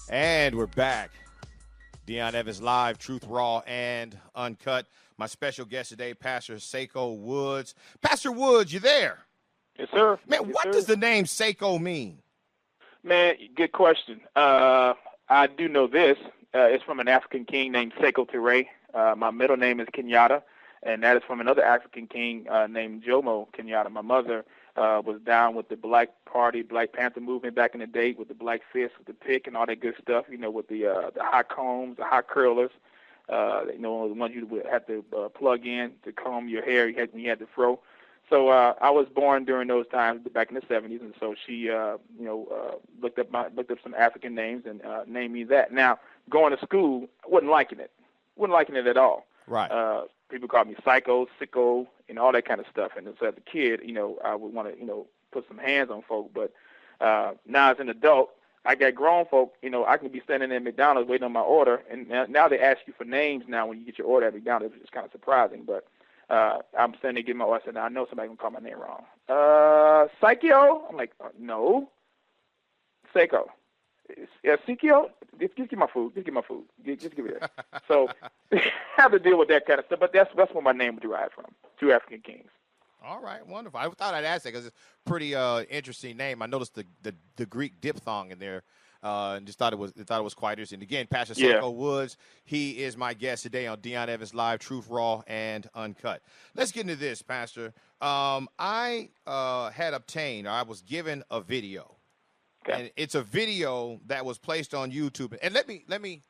And we're back. Dion Evans live, truth raw and uncut. My special guest today, Pastor SaikoWoods. Pastor Woods, you there? Yes, sir. Man, Yes, what sir. does the name Saiko mean? Man, good question. I do know this. It's from an African king named Saiko Ture. My middle name is Kenyatta, and that is from another African king named Jomo Kenyatta. My mother was down with the Black Party, Black Panther movement back in the day with the black fist, with the pick, and all that good stuff. You know, with the high combs, the high curlers. The ones you would have to plug in to comb your hair. When you had the fro. So I was born during those times back in the 70s, and so she, looked up some African names and named me that. Now, going to school, I wasn't liking it at all. Right. People called me Psycho, Sicko, and all that kind of stuff. And so as a kid, I would want to, put some hands on folk. But now as an adult, I got grown folk. I can be standing at McDonald's waiting on my order, and now they ask you for names. Now when you get your order at McDonald's, it's kind of surprising, but. I'm standing there getting my order. I said, I know somebody's going to call my name wrong. Saiko? I'm like, no. Saiko. Saiko? Just give my food. Just give it that. So I have to deal with that kind of stuff. But that's where my name derived from. Two African kings. All right, wonderful. I thought I'd ask that because it's a pretty interesting name. I noticed the Greek diphthong in there. And just thought it was quite interesting. Again, Pastor SaikoWoods, he is my guest today on Dion Evans Live, Truth Raw and Uncut. Let's get into this, Pastor. I was given a video, and it's a video that was placed on YouTube. And let me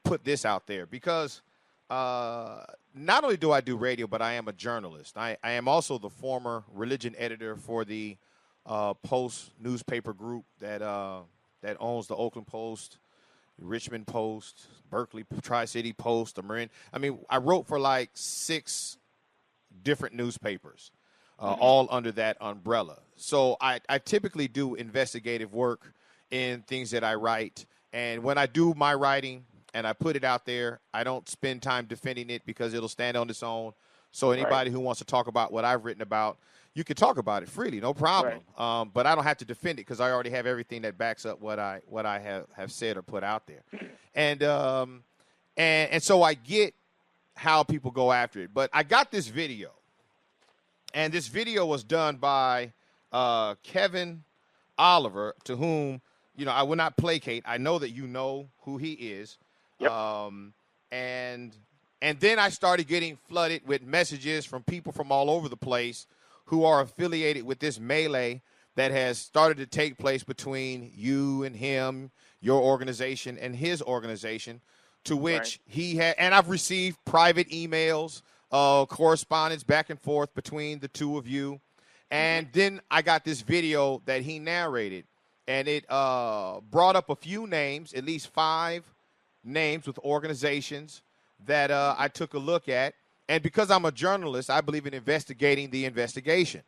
put this out there because not only do I do radio, but I am a journalist. I am also the former religion editor for the Post newspaper group that owns the Oakland Post, Richmond Post, Berkeley Tri-City Post, the Marin. I mean, I wrote for like 6 different newspapers, all under that umbrella. So I typically do investigative work in things that I write. And when I do my writing and I put it out there, I don't spend time defending it because it'll stand on its own. So anybody who wants to talk about what I've written about, you can talk about it freely, no problem. Right. But I don't have to defend it because I already have everything that backs up what I have said or put out there. And so I get how people go after it. But I got this video, and this video was done by Kevin Oliver, to whom I will not placate. I know that you know who he is. Yep. And then I started getting flooded with messages from people from all over the place who are affiliated with this melee that has started to take place between you and him, your organization, and his organization, to which he had, and I've received private emails, correspondence back and forth between the two of you. And then I got this video that he narrated, and it brought up a few names, at least 5 names with organizations that I took a look at. And because I'm a journalist, I believe in investigating the investigation.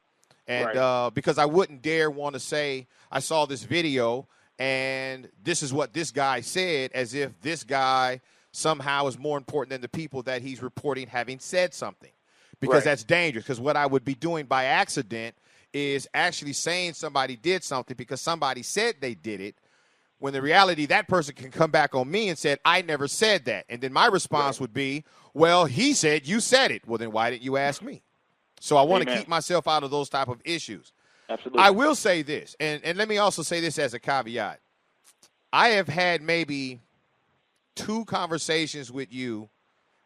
And because I wouldn't dare want to say I saw this video and this is what this guy said, as if this guy somehow is more important than the people that he's reporting having said something. Because that's dangerous. Because what I would be doing by accident is actually saying somebody did something because somebody said they did it, when the reality, that person can come back on me and said, I never said that. And then my response would be, well, he said you said it. Well, then why didn't you ask me? So I want to keep myself out of those type of issues. Absolutely. I will say this, and let me also say this as a caveat. I have had maybe 2 conversations with you,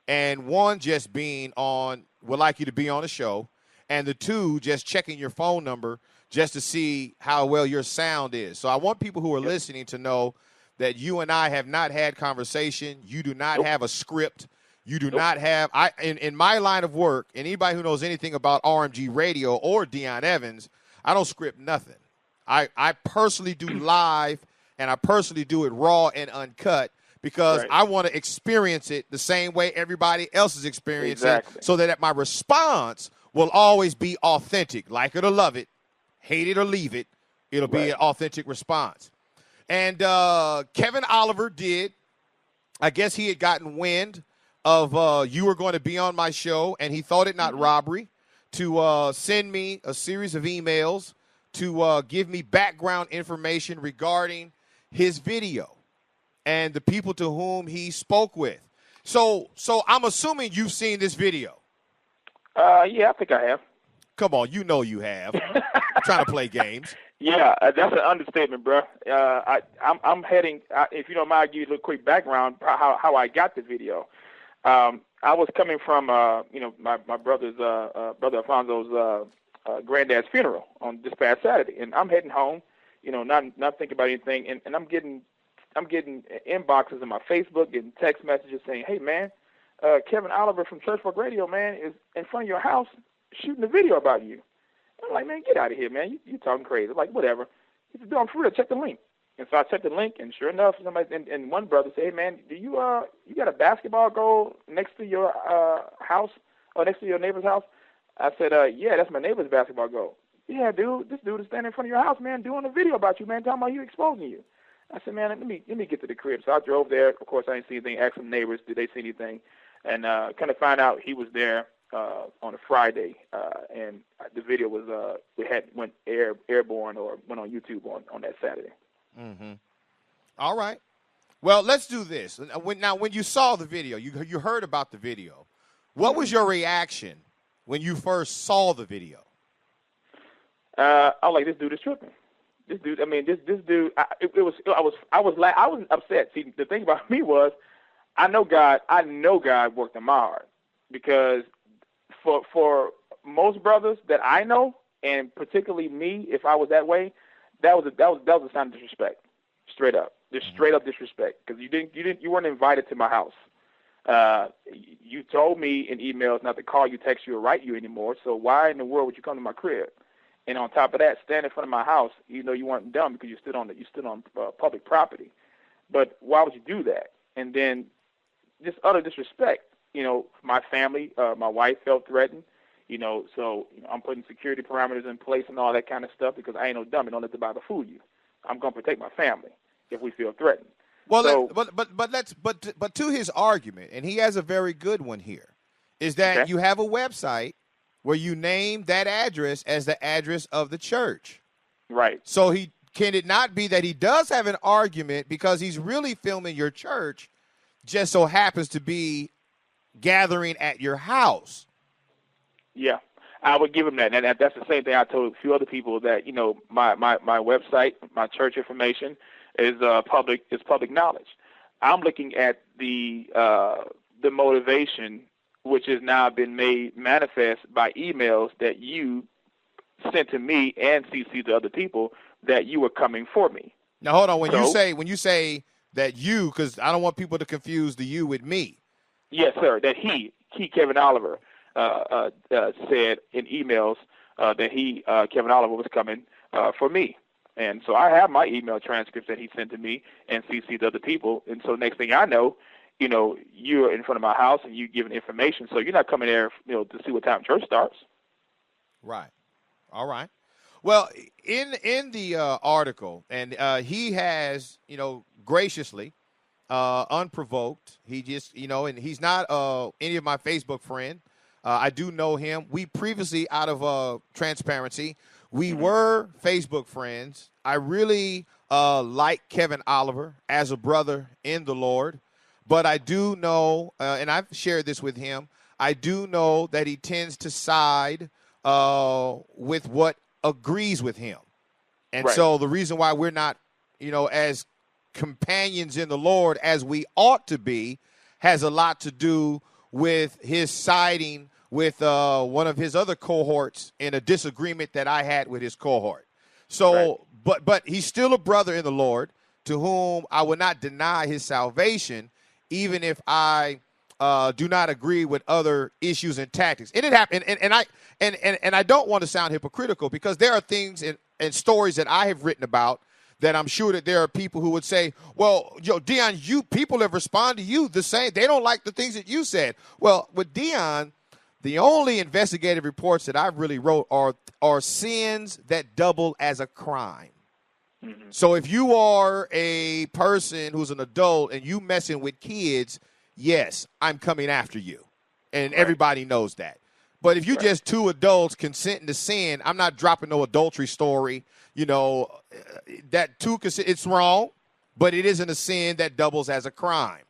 and one just being on, would like you to be on a show, and the 2 just checking your phone number just to see how well your sound is. So I want people who are listening to know that you and I have not had conversation. You do not have a script. You do not have – in my line of work, and anybody who knows anything about RMG Radio or Dion Evans, I don't script nothing. I personally do live, and I personally do it raw and uncut because I want to experience it the same way everybody else is experiencing it, so that my response will always be authentic. Like it or love it, hate it or leave it, it'll be an authentic response. And Kevin Oliver did. I guess he had gotten wind of you were going to be on my show, and he thought it not robbery to send me a series of emails to give me background information regarding his video and the people to whom he spoke with. So I'm assuming you've seen this video. Yeah, I think I have. Come on, you know you have. I'm trying to play games. Yeah, that's an understatement, bro. I'm heading. If you don't mind, I'll give you a little quick background how I got the video. I was coming from my brother's brother Alfonso's granddad's funeral on this past Saturday, and I'm heading home. Not thinking about anything, and I'm getting inboxes in my Facebook, getting text messages saying, "Hey man, Kevin Oliver from Church Fork Radio, man, is in front of your house shooting a video about you." I'm like, "Man, get out of here, man. You talking crazy." I'm like, "Whatever." He said, "No, I'm for real. Check the link." And so I checked the link, and sure enough, somebody and one brother said, "Hey man, do you got a basketball goal next to your house or next to your neighbor's house?" I said, "Yeah, that's my neighbor's basketball goal." "Yeah, dude, this dude is standing in front of your house, man, doing a video about you, man, talking about you exposing you." I said, "Man, let me get to the crib." So I drove there. Of course, I didn't see anything. Asked some neighbors, did they see anything? And kind of find out he was there on a Friday, and the video was went airborne or went on YouTube on that Saturday. Mm-hmm. All right. Well, let's do this. When you saw the video, you heard about the video. What was your reaction when you first saw the video? I was like, this dude is tripping. This dude. I mean, this dude. I was upset. See, the thing about me was, I know God worked in my heart, because for most brothers that I know, and particularly me, if I was that way, that was a sign of disrespect, straight up, just straight up disrespect, because you weren't invited to my house. You told me in emails not to call you, text you, or write you anymore. So why in the world would you come to my crib? And on top of that, stand in front of my house, you weren't dumb because you stood on public property. But why would you do that? And then just utter disrespect. My family, my wife felt threatened. So I'm putting security parameters in place and all that kind of stuff, because I ain't no dummy. Don't let the Bible fool you. I'm gonna protect my family if we feel threatened. Well, so, but to his argument, and he has a very good one here, is that you have a website where you name that address as the address of the church. Right. So can it not be that he does have an argument because he's really filming your church, just so happens to be gathering at your house? Yeah, I would give him that. And that's the same thing I told a few other people, that, my website, my church information is public knowledge. I'm looking at the motivation, which has now been made manifest by emails that you sent to me and CC to other people, that you were coming for me. Now hold on. When you say that you, because I don't want people to confuse the you with me. Yes, sir. That he Kevin Oliver said in emails that Kevin Oliver was coming for me. And so I have my email transcripts that he sent to me and CC to other people. And so next thing I know, you're in front of my house and you giving information. So you're not coming there, to see what time church starts. Right. All right. Well, in the article, and he has, graciously, unprovoked, he just, and he's not any of my Facebook friend. I do know him. We previously, out of transparency, we were Facebook friends. I really like Kevin Oliver as a brother in the Lord. But I do know, and I've shared this with him, I do know that he tends to side with what agrees with him. And so the reason why we're not, as companions in the Lord as we ought to be, has a lot to do with his siding with one of his other cohorts in a disagreement that I had with his cohort. So, but he's still a brother in the Lord, to whom I will not deny his salvation, even if I do not agree with other issues and tactics. And it happened, and I don't want to sound hypocritical, because there are things and stories that I have written about that I'm sure that there are people who would say, well, Dion, people have responded to you the same. They don't like the things that you said. Well, with Dion, the only investigative reports that I've really wrote are sins that double as a crime. Mm-hmm. So if you are a person who's an adult and you messing with kids, yes, I'm coming after you. And everybody knows that. But if you're just two adults consenting to sin, I'm not dropping no adultery story. That too, it's wrong. but it isn't a sin that doubles as a crime.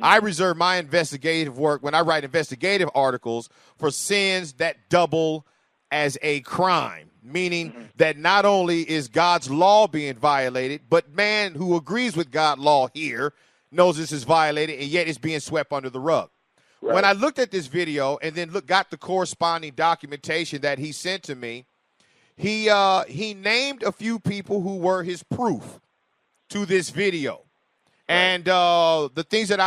I reserve my investigative work when I write investigative articles for sins that double as a crime, meaning that not only is God's law being violated, but man who agrees with God's law here knows this is violated, and yet it's being swept under the rug. Right. When I looked at this video and then got the corresponding documentation that he sent to me, he named a few people who were his proof to this video. And the things that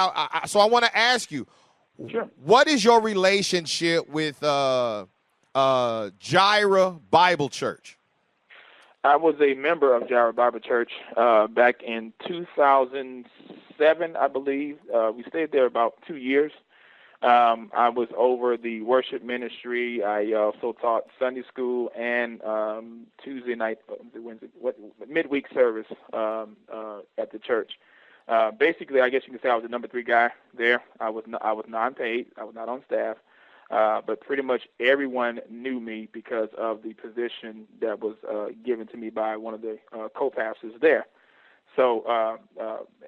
so I want to ask you, sure, what is your relationship with Jireh Bible Church? I was a member of Jireh Bible Church back in 2007, I believe. We stayed there about 2 years. I was over the worship ministry. I also taught Sunday school and Tuesday night, midweek service at the church. Basically, I guess you can say I was the number 3 guy there. I was non-paid. I was not on staff, but pretty much everyone knew me because of the position that was given to me by one of the co-pastors there. So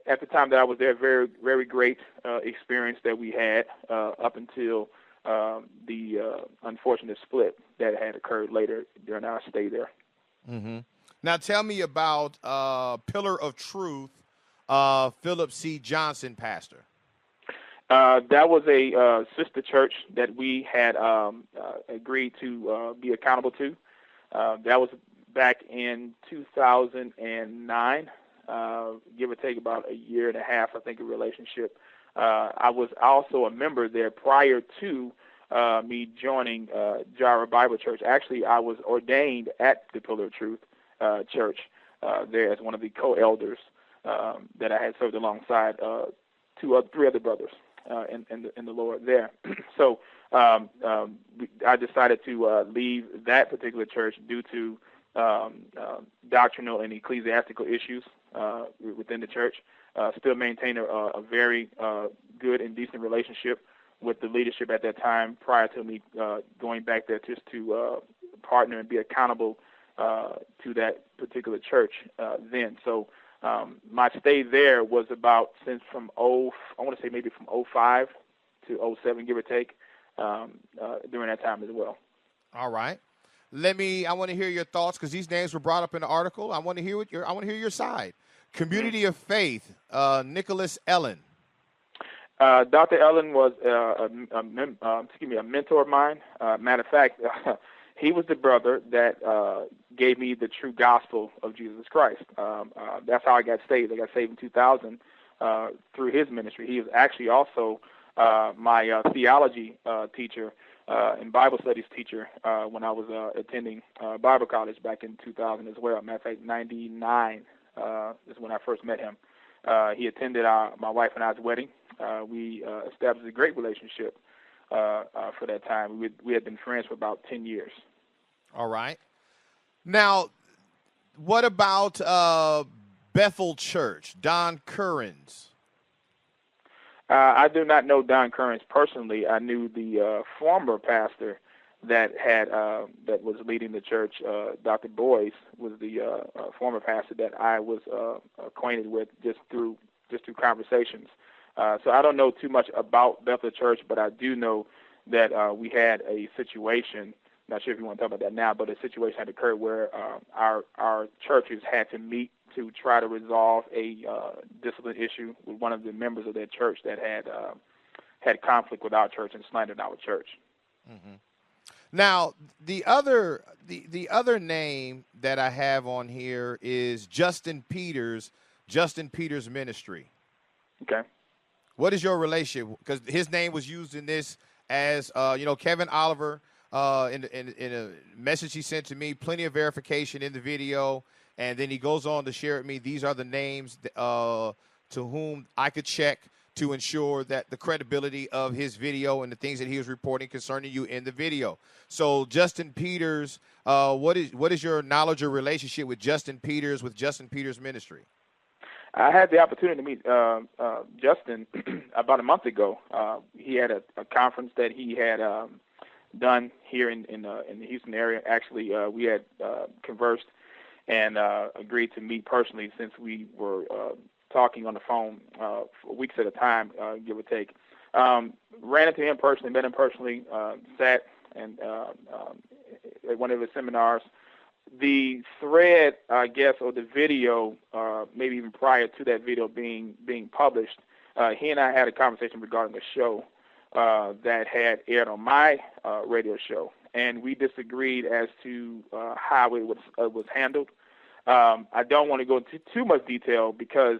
at the time that I was there, very, very great experience that we had up until the unfortunate split that had occurred later during our stay there. Mm-hmm. Now tell me about Pillar of Truth, Philip C. Johnson, pastor. That was a sister church that we had agreed to be accountable to. That was back in 2009, give or take about a year and a half, I think, a relationship. I was also a member there prior to me joining Jireh Bible Church. Actually, I was ordained at the Pillar of Truth church there as one of the co-elders that I had served alongside 3 other brothers in the Lord there. So I decided to leave that particular church due to doctrinal and ecclesiastical issues within the church. Still maintain a very good and decent relationship with the leadership at that time prior to me going back there just to partner and be accountable to that particular church then. So my stay there was about from 05 to 07, give or take, during that time as well. All right. I want to hear your thoughts because these names were brought up in the article. I want to hear your side. Community of Faith, Nicholas Ellen. Dr. Ellen was a mentor of mine. Matter of fact, he was the brother that gave me the true gospel of Jesus Christ. That's how I got saved. I got saved in 2000 through his ministry. He was actually also my theology teacher and Bible studies teacher when I was attending Bible college back in 2000 as well. Matter of fact, 99 is when I first met him. He attended my wife and I's wedding. We established a great relationship for that time. We had been friends for about 10 years. All right. Now, what about Bethel Church, Don Currens? I do not know Don Currens personally. I knew the former pastor that was leading the church. Dr. Boyce was the former pastor that I was acquainted with just through conversations. So I don't know too much about Bethel Church, but I do know that we had a situation. Not sure if you want to talk about that now, but a situation had occurred where our churches had to meet to try to resolve a discipline issue with one of the members of that church that had conflict with our church and slandered our church. Mm-hmm. Now, the other name that I have on here is Justin Peters Ministry. Okay. What is your relationship? Because his name was used in this as, Kevin Oliver, in a message he sent to me, plenty of verification in the video. And then he goes on to share with me, these are the names to whom I could check to ensure that the credibility of his video and the things that he was reporting concerning you in the video. So Justin Peters, what is your knowledge or relationship with Justin Peters Ministry? I had the opportunity to meet Justin about a month ago. He had a conference that he had done here in the Houston area. Actually, we had conversed and agreed to meet personally since we were talking on the phone for weeks at a time, give or take. Ran into him personally, met him personally, sat and at one of his seminars. The thread, I guess, or the video, maybe even prior to that video being published, he and I had a conversation regarding a show that had aired on my radio show, and we disagreed as to how it was handled. I don't want to go into too much detail because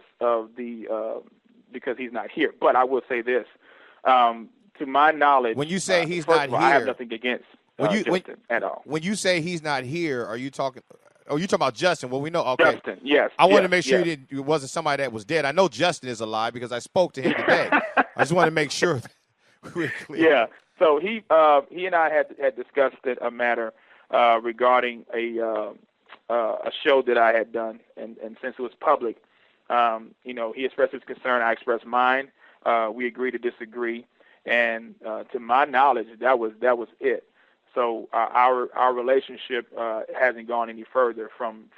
he's not here, but I will say this: to my knowledge, when you say he's not here, I have nothing against Justin at all. When you say he's not here, are you talking? Oh, you talking about Justin? Well, we know. Okay, Justin. Yes. I wanted to make sure it wasn't somebody that was dead. I know Justin is alive because I spoke to him today. I just want to make sure we're clear. Yeah. So he and I had discussed a matter regarding a show that I had done, and since it was public, he expressed his concern, I expressed mine. We agreed to disagree, and to my knowledge, that was it. So our relationship hasn't gone any further from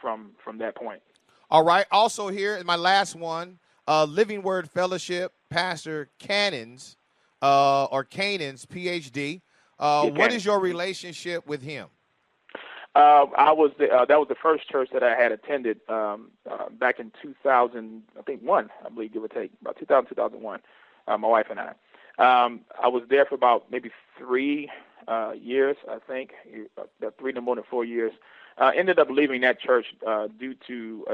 that point. All right. Also here is my last one. Living Word Fellowship, Pastor Cannon's PhD. What is your relationship with him? That was the first church that I had attended back in 2001, I believe, give or take, about 2001. My wife and I. I was there for about maybe 3 years, I think, 3 no more than 4 years. Ended up leaving that church due to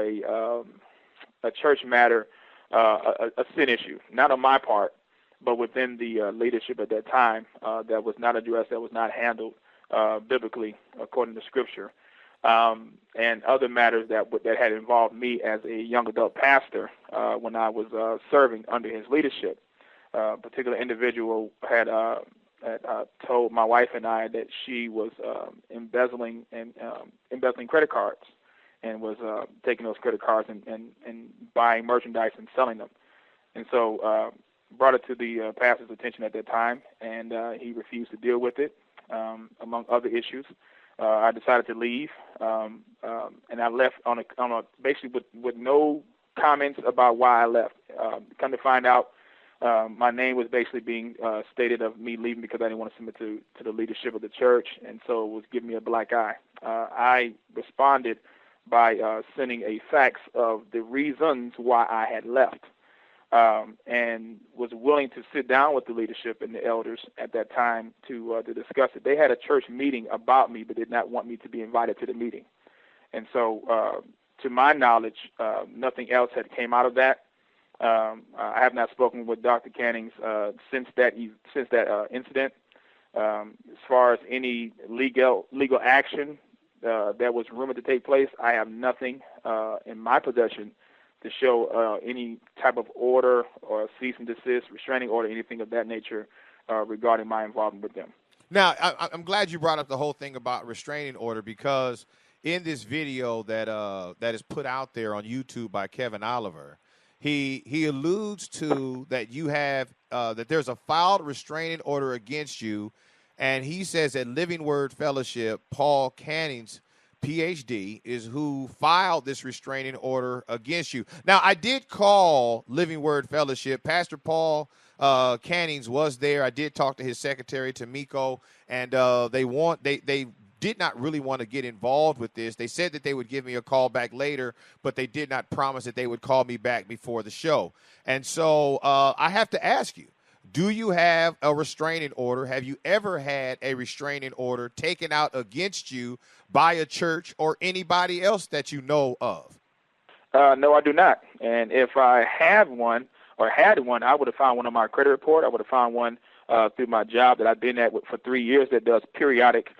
a church matter, a sin issue, not on my part, but within the leadership at that time that was not addressed, that was not handled biblically according to Scripture, and other matters that had involved me as a young adult pastor when I was serving under his leadership. A particular individual had told my wife and I that she was embezzling credit cards and was taking those credit cards and buying merchandise and selling them. And so brought it to the pastor's attention at that time, and he refused to deal with it, among other issues. I decided to leave, and I left on a basically with no comments about why I left. Come to find out, my name was basically being stated of me leaving because I didn't want to submit to the leadership of the church, and so it was giving me a black eye. I responded by sending a fax of the reasons why I had left, and was willing to sit down with the leadership and the elders at that time to discuss it. They had a church meeting about me, but did not want me to be invited to the meeting. And so, to my knowledge, nothing else had came out of that. I have not spoken with Dr. Cannings since that incident. As far as any legal action that was rumored to take place, I have nothing in my possession to show any type of order or cease and desist, restraining order, anything of that nature regarding my involvement with them. Now, I'm glad you brought up the whole thing about restraining order, because in this video that is put out there on YouTube by Kevin Oliver, he alludes to that you have that there's a filed restraining order against you, and he says that Living Word Fellowship, Paul Canning's PhD, is who filed this restraining order against you. Now, I did call Living Word Fellowship. Pastor Paul Cannings was there. I did talk to his secretary, Tamiko, and they did not really want to get involved with this. They said that they would give me a call back later, but they did not promise that they would call me back before the show. And so I have to ask you, do you have a restraining order? Have you ever had a restraining order taken out against you by a church or anybody else that you know of? No, I do not. And if I have one or had one, I would have found one on my credit report. I would have found one through my job that I've been at for 3 years that does periodic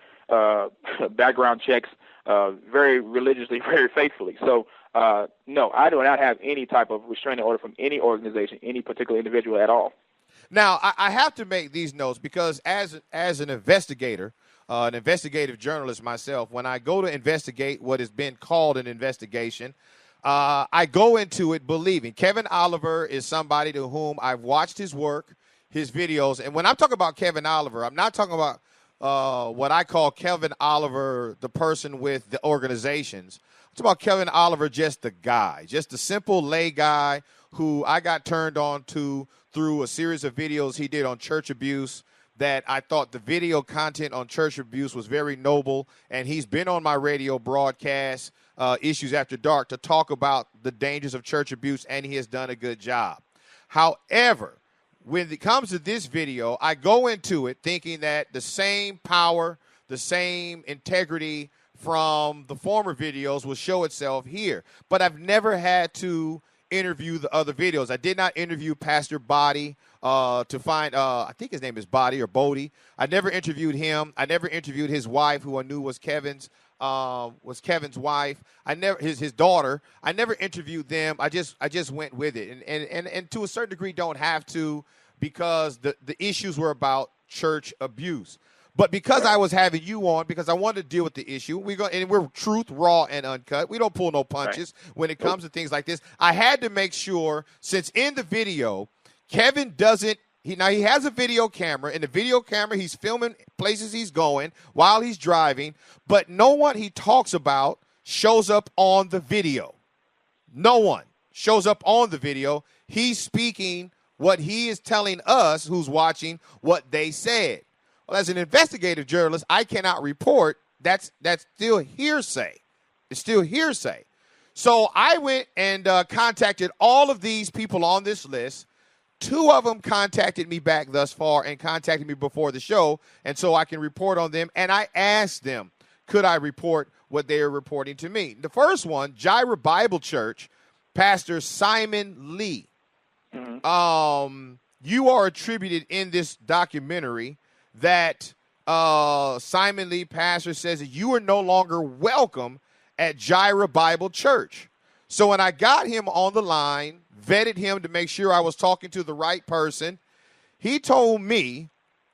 background checks very religiously, very faithfully. So, no, I do not have any type of restraining order from any organization, any particular individual at all. Now, I have to make these notes because as an investigator, an investigative journalist myself, when I go to investigate what has been called an investigation, I go into it believing Kevin Oliver is somebody to whom I've watched his work, his videos. And when I'm talking about Kevin Oliver, I'm not talking about what I call Kevin Oliver, the person with the organizations. I'm It's about Kevin Oliver, just the guy, just the simple lay guy who I got turned on to through a series of videos he did on church abuse, that I thought the video content on church abuse was very noble. And he's been on my radio broadcast, Issues After Dark, to talk about the dangers of church abuse, and he has done a good job. However, when it comes to this video, I go into it thinking that the same power, the same integrity from the former videos will show itself here. But I've never had to interview the other videos. I did not interview Pastor Body to find, I think his name is Body or Bodie. I never interviewed him. I never interviewed his wife, who I knew was Kevin's wife. I never his daughter. I never interviewed them. I just went with it, and to a certain degree don't have to, because the issues were about church abuse. But because I was having you on, because I wanted to deal with the issue, we're truth, raw, and uncut. We don't pull no punches when it comes to things like this. I had to make sure, since in the video, Kevin doesn't. He has a video camera. In the video camera, he's filming places he's going while he's driving, but no one he talks about shows up on the video. No one shows up on the video. He's speaking what he is telling us, who's watching, what they said. Well, as an investigative journalist, I cannot report. That's still hearsay. It's still hearsay. So I went and contacted all of these people on this list. 2 of them contacted me back thus far and contacted me before the show, and so I can report on them. And I asked them, could I report what they are reporting to me? The first one, Jireh Bible Church, Pastor Simon Lee. Mm-hmm. You are attributed in this documentary that Simon Lee, pastor, says that you are no longer welcome at Jireh Bible Church. So when I got him on the line, vetted him to make sure I was talking to the right person, he told me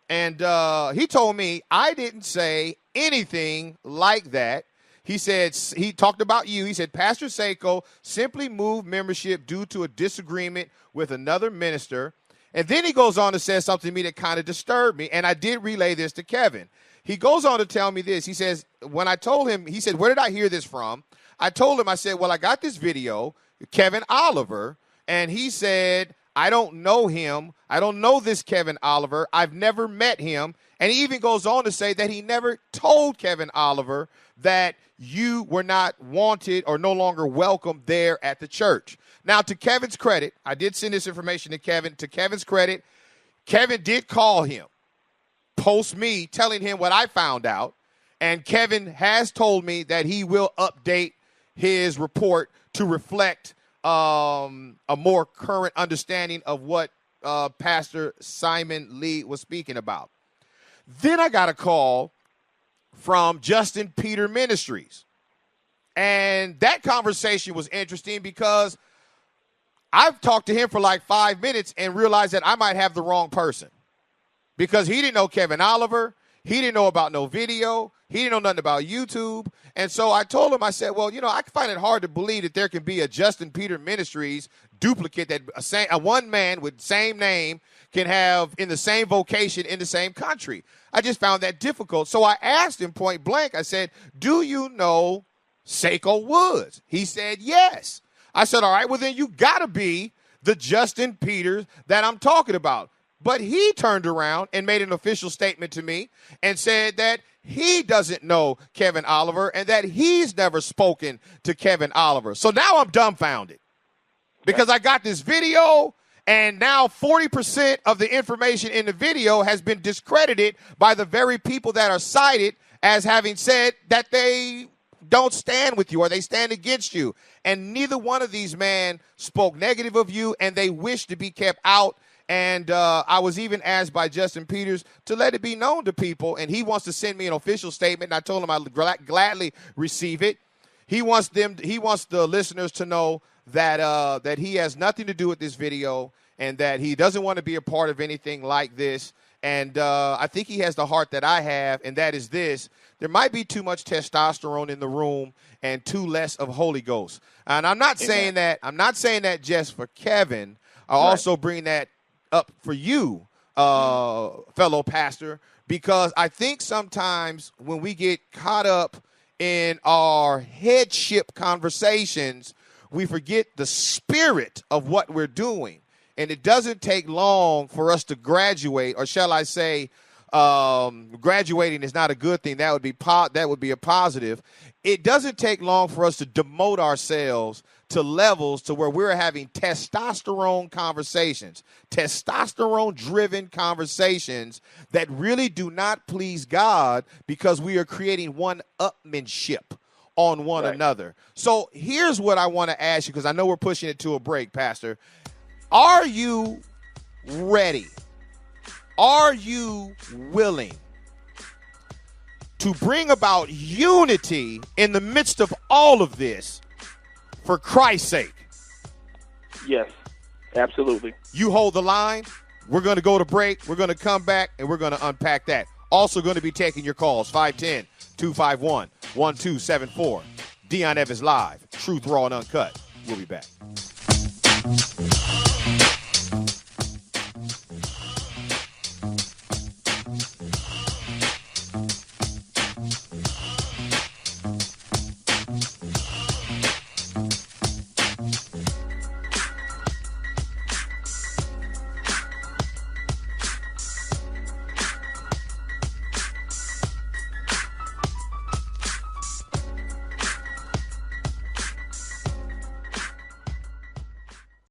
I didn't say anything like that. He said, he talked about you. He said, Pastor Saiko simply moved membership due to a disagreement with another minister. And then he goes on to say something to me that kind of disturbed me, and I did relay this to Kevin. He goes on to tell me this. He says, when I told him, he said, where did I hear this from? I told him, I said, well, I got this video, Kevin Oliver, and he said, I don't know him. I don't know this Kevin Oliver. I've never met him. And he even goes on to say that he never told Kevin Oliver that you were not wanted or no longer welcome there at the church. Now, to Kevin's credit, I did send this information to Kevin. To Kevin's credit, Kevin did call him, post me, telling him what I found out. And Kevin has told me that he will update his report to reflect a more current understanding of what Pastor Simon Lee was speaking about. Then I got a call from Justin Peter Ministries. And that conversation was interesting because I've talked to him for like 5 minutes and realized that I might have the wrong person, because he didn't know Kevin Oliver. He didn't know about no video. He didn't know nothing about YouTube. And so I told him, I said, well, I find it hard to believe that there can be a Justin Peter Ministries duplicate, that a one man with same name can have in the same vocation in the same country. I just found that difficult. So I asked him point blank, I said, do you know SaikoWoods? He said, yes. I said, all right, well, then you got to be the Justin Peters that I'm talking about. But he turned around and made an official statement to me and said that he doesn't know Kevin Oliver and that he's never spoken to Kevin Oliver. So now I'm dumbfounded because I got this video, and now 40% of the information in the video has been discredited by the very people that are cited as having said that they don't stand with you or they stand against you. And neither one of these men spoke negative of you, and they wish to be kept out. And I was even asked by Justin Peters to let it be known to people, and he wants to send me an official statement, and I told him I'd gladly receive it. He wants the listeners to know that that he has nothing to do with this video and that he doesn't want to be a part of anything like this. And I think he has the heart that I have, and that is this: there might be too much testosterone in the room and too less of Holy Ghost. And I'm not saying that. I'm not saying that just for Kevin. I also bring that up for you, fellow pastor, because I think sometimes when we get caught up in our headship conversations, we forget the spirit of what we're doing. And it doesn't take long for us to graduate, or shall I say, graduating is not a good thing. That would be a positive. It doesn't take long for us to demote ourselves to levels to where we're having testosterone conversations, testosterone-driven conversations that really do not please God, because we are creating one-upmanship on one another. So here's what I want to ask you, because I know we're pushing it to a break, Pastor. Are you ready? Are you willing to bring about unity in the midst of all of this for Christ's sake? Yes, absolutely. You hold the line. We're going to go to break. We're going to come back, and we're going to unpack that. Also going to be taking your calls, 510-251-1274. Dion Evans Live, Truth Raw and Uncut. We'll be back.